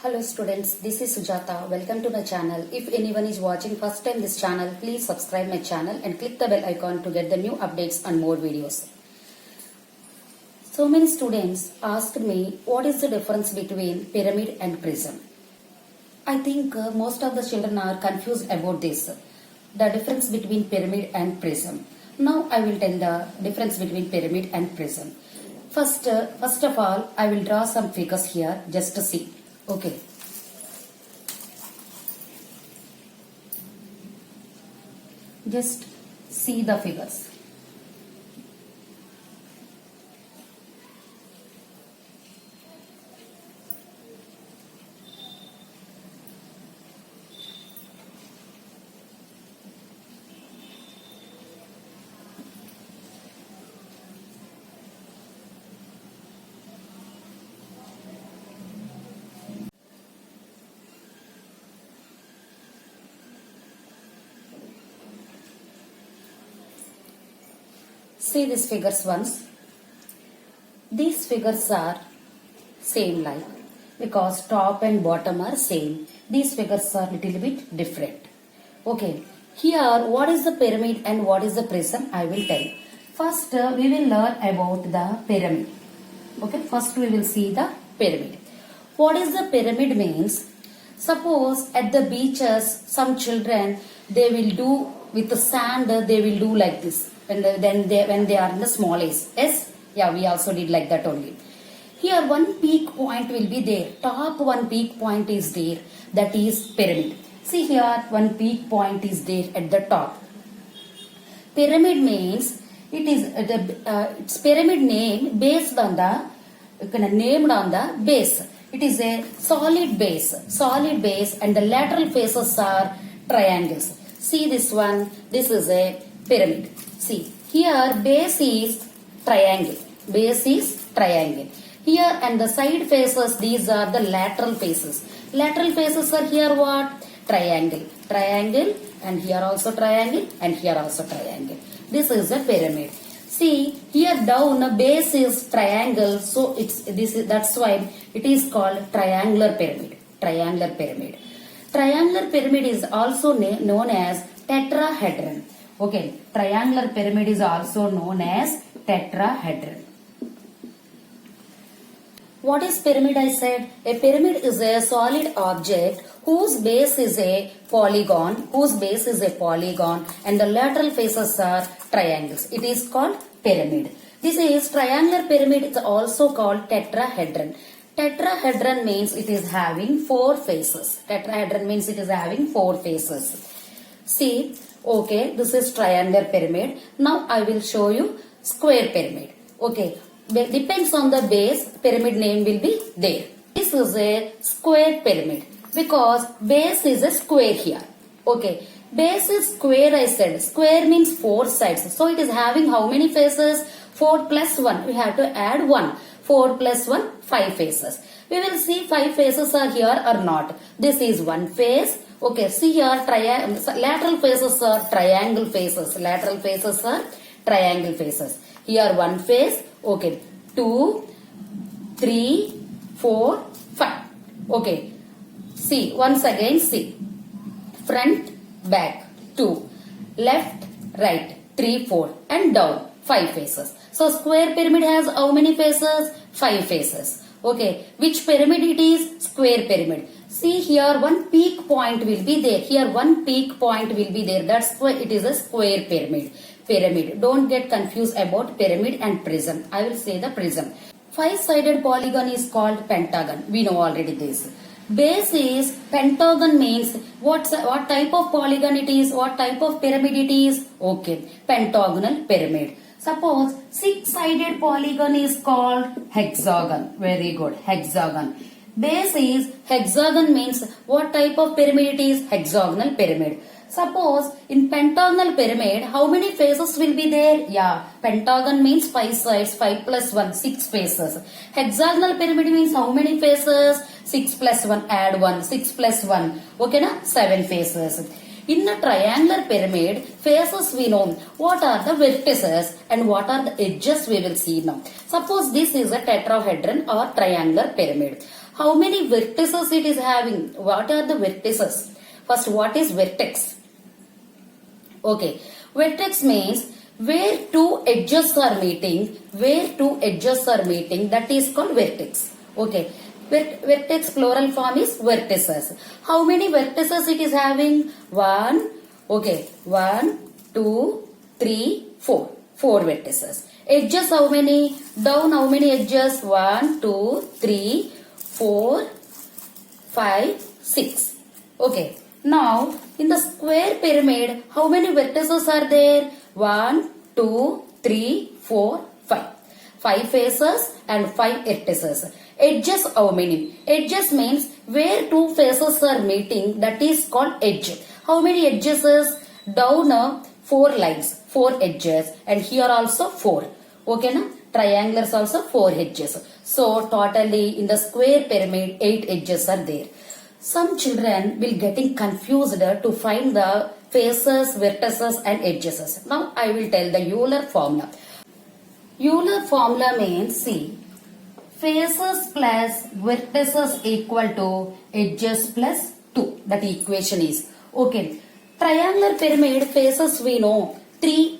Hello students, this is Sujata. Welcome to my channel. If anyone is watching first time this channel, please subscribe my channel and click the bell icon to get the new updates and more videos. So many students asked me what is the difference between pyramid and prism. I think most of the children are confused about this. The difference between pyramid and prism. Now I will tell the difference between pyramid and prism. First of all, I will draw some figures here just to see. Okay. Just see the figures. See these figures once. These figures are same like because top and bottom are same. These figures are little bit different. Okay. Here what is the pyramid and what is the prism I will tell. First we will learn about the pyramid. Okay. First we will see the pyramid. What is the pyramid means? Suppose at the beaches some children they will do with the sand they will do like this. When they are in the small age. Yes? Yeah, we also did like that only. Here one peak point will be there. Top one peak point is there. That is pyramid. See here one peak point is there at the top. Pyramid means it is its pyramid name based on the named on the base. It is a solid base and the lateral faces are triangles. See this one. This is a pyramid. See, here base is triangle. Base is triangle. Here and the side faces, these are the lateral faces. Lateral faces are here what? Triangle. Triangle and here also triangle and here also triangle. This is a pyramid. See, here down base is triangle. So that's why it is called triangular pyramid. Triangular pyramid. Triangular pyramid is also known as tetrahedron. Okay, triangular pyramid is also known as tetrahedron. What is pyramid I said? A pyramid is a solid object whose base is a polygon, and the lateral faces are triangles. It is called pyramid. This is triangular pyramid is also called tetrahedron. Tetrahedron means it is having four faces. Tetrahedron means it is having four faces. See, okay, this is triangular pyramid. Now I will show you square pyramid. Okay, depends on the base, pyramid name will be there. This is a square pyramid because base is a square here. Okay, base is square I said. Square means four sides. So it is having how many faces? 4 plus 1. We have to add 1. 4 plus 1, 5 faces. We will see 5 faces are here or not. This is one face. Okay, see here lateral faces are triangle faces. Lateral faces are triangle faces. Here one face. Okay, 2, 3, 4, 5. Okay, see once again see. Front, back 2. Left, right 3, 4 and down 5 faces. So square pyramid has how many faces? 5 faces. Okay, which pyramid it is? Square pyramid. See here one peak point will be there. Here one peak point will be there. That's why it is a square pyramid. Don't get confused about pyramid and prism. I will say the prism. 5-sided polygon is called pentagon. We know already this. Base is pentagon means what type of polygon it is? What type of pyramid it is? Okay, pentagonal pyramid. Suppose 6-sided polygon is called hexagon. Very good, hexagon. Base is hexagon means what type of pyramid it is? Hexagonal pyramid. Suppose in pentagonal pyramid, how many faces will be there? Yeah, pentagon means 5 sides, 5 plus 1, 6 faces. Hexagonal pyramid means how many faces? 6 plus 1, add 1, 6 plus 1. Okay, na? 7 faces. In a triangular pyramid, faces we know. What are the vertices and what are the edges we will see now. Suppose this is a tetrahedron or triangular pyramid. How many vertices it is having? What are the vertices? First, what is vertex? Okay, vertex means where two edges are meeting, that is called vertex. Okay, vertex plural form is vertices. How many vertices it is having? One, okay, 1, 2, 3, 4. 4 vertices. Edges how many? Down how many edges? 1, 2, 3, 4, 5, 6. Okay. Now, in the square pyramid, how many vertices are there? 1, 2, 3, 4, 5. 5 faces and 5 vertices. Edges how many? Edges means where two faces are meeting, that is called edge. How many edges is? Down 4 lines, 4 edges, and here also 4. Okay, na? Triangles also 4 edges. So, totally in the square pyramid, 8 edges are there. Some children will getting confused to find the faces, vertices and edges. Now I will tell the Euler formula. Euler formula means, see, faces plus vertices equal to edges plus 2. That equation is. Okay. Triangular pyramid faces we know 3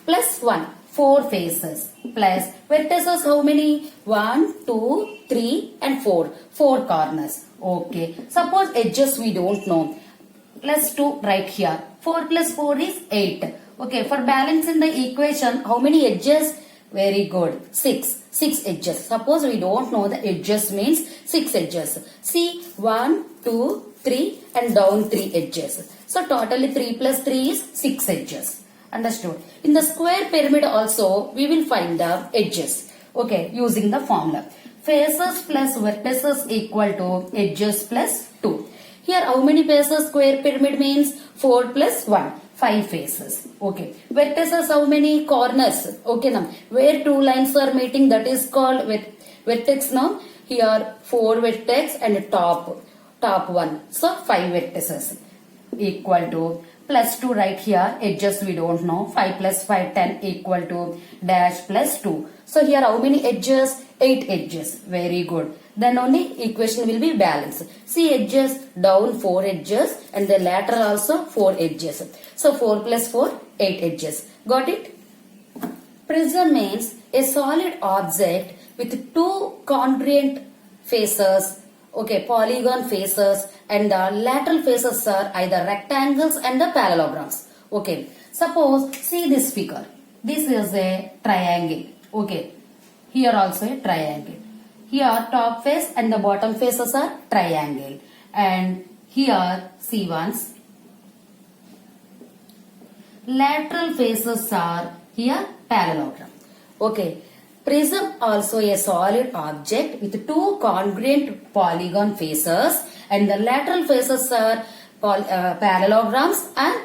plus 1. 4 faces plus vertices how many? 1, 2, 3 and 4. 4 corners. Okay. Suppose edges we don't know. Plus 2 right here. 4 plus 4 is 8. Okay. For balancing the equation, how many edges? Very good. 6. 6 edges. Suppose we don't know the edges means 6 edges. See 1, 2, 3 and down 3 edges. So totally 3 plus 3 is 6 edges. Understood? In the square pyramid also we will find the edges. Okay, using the formula. Faces plus vertices equal to edges plus 2. Here how many faces square pyramid means? 4 plus 1. 5 faces. Okay. Vertices how many? Corners. Okay now. Where two lines are meeting, that is called vertex now. Here 4 vertex and top one. So 5 vertices equal to plus 2 right here. Edges we don't know. 5 plus 5 10 equal to dash plus 2. So here how many edges? 8 edges. Very good. Then only equation will be balanced. See edges, down 4 edges and the lateral also 4 edges. So 4 plus 4, 8 edges. Got it? Prism means a solid object with two congruent faces. Okay, polygon faces, and the lateral faces are either rectangles and the parallelograms. Okay, suppose see this figure. This is a triangle. Okay, here also a triangle. Here top face and the bottom faces are triangle, and here see once lateral faces are here parallelogram. Okay. Prism also a solid object with two congruent polygon faces, and the lateral faces are parallelograms and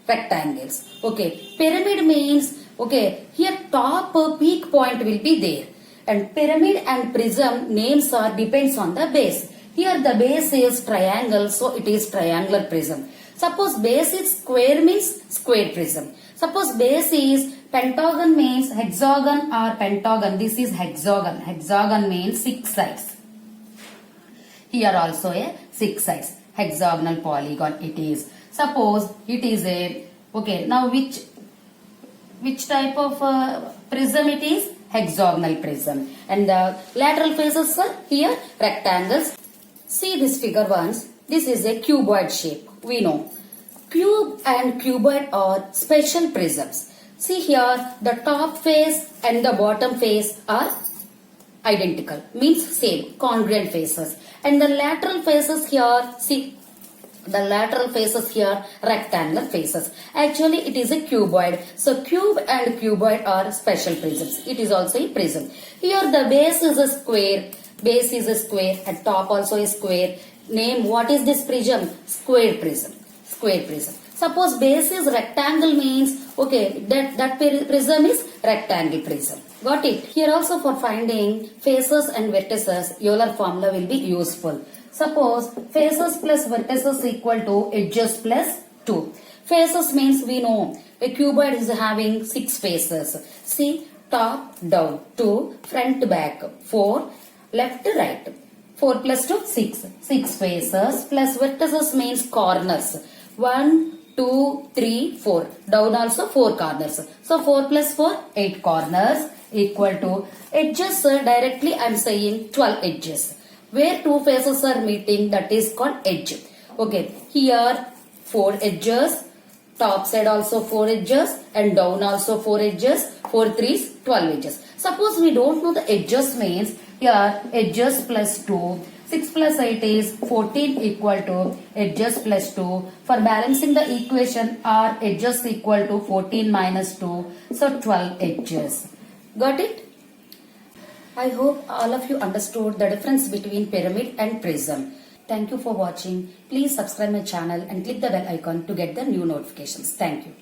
rectangles. Okay. Pyramid means, okay, here top peak point will be there, and pyramid and prism names are depends on the base. Here the base is triangle, so it is triangular prism. Suppose base is square means square prism. Suppose base is pentagon means hexagon or pentagon. This is hexagon. Hexagon means 6 sides. Here also a 6 sides. Hexagonal polygon it is. Suppose it is a, okay, now which type of prism it is? Hexagonal prism. And the lateral faces are here rectangles. See this figure once. This is a cuboid shape. We know. Cube and cuboid are special prisms. See here, the top face and the bottom face are identical, means same, congruent faces. And the lateral faces here, see, the lateral faces here, rectangular faces. Actually, it is a cuboid. So, cube and cuboid are special prisms. It is also a prism. Here, the base is a square, and top also is square. Name, what is this prism? Square prism. Square prism. Suppose base is rectangle means, okay, that prism is rectangle prism. Got it? Here also for finding faces and vertices, Euler formula will be useful. Suppose faces plus vertices equal to edges plus 2. Faces means we know a cuboid is having 6 faces. See, top, down, 2, front, back, 4, left, right. 4 plus 2, 6. 6 faces plus vertices means corners. 1, 2, 3, 4. Down also 4 corners. So 4 plus 4, 8 corners equal to edges. Directly I am saying 12 edges. Where two faces are meeting, that is called edge. Okay, here 4 edges. Top side also 4 edges and down also 4 edges. 4 3s 12 edges. Suppose we don't know the edges means here edges plus 2. 6 plus 8 is 14 equal to edges plus 2. For balancing the equation our edges equal to 14 minus 2. So 12 edges. Got it? I hope all of you understood the difference between pyramid and prism. Thank you for watching. Please subscribe my channel and click the bell icon to get the new notifications. Thank you.